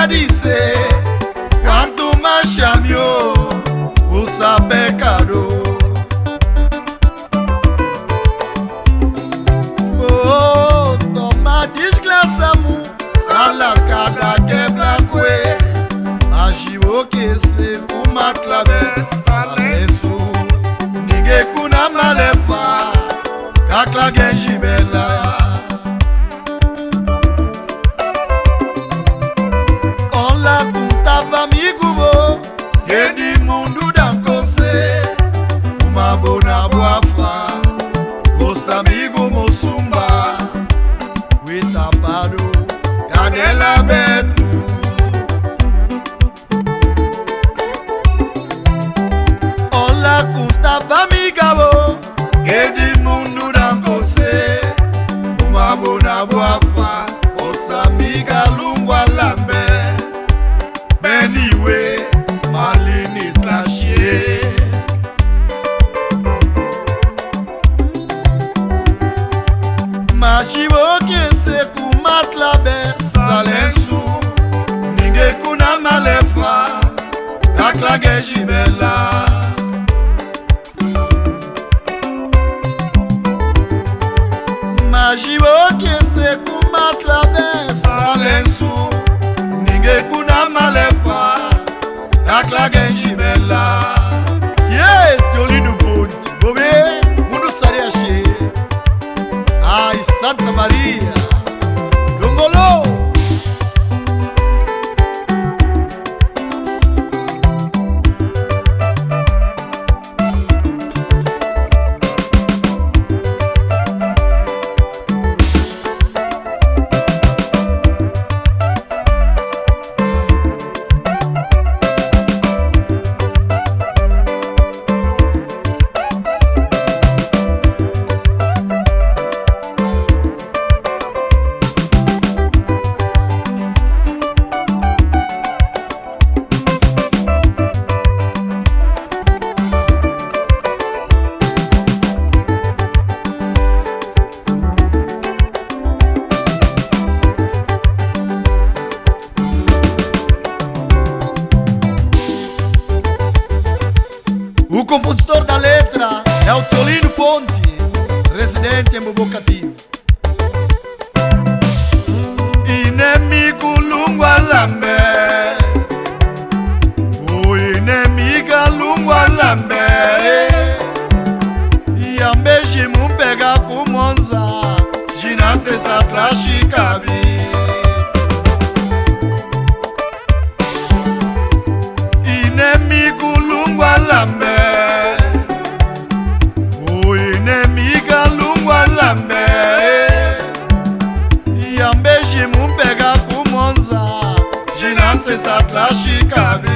dice cuanto más chamio usa pecado. Oh, toma desgraçamo, sala cada quebra que agiu que se uma clave salesu ninguém kuna malefa kakla genjibela. Amigo, que de mundo dan conse, uma bona boafa, os amigos mosumba, o tapado, canela betu. Olá, contava amigo, que de mundo dan conse, uma bona boafa, os amigas lungua lambe. Anyway, malini tlashe. Machibo que se kumat la bes salensu ninge kuna malefa kakla gejibela. Machibo que se kumat la bes salensu ninge kuna malefa kakla genjibela. Ye Teolino Ponte bobe mundo sariache. Ai Santa Maria Dongolo. O compositor da letra é o Teolino Ponte, residente em Bobocativo. Inimigo lungua lambe, o inimiga lungua lambe. Yambeji mumpega kumonza, jinase satlashi kabi. Inimigo lungua lambe. Yambeji mumpega kumonza, jinase satlashi kabi.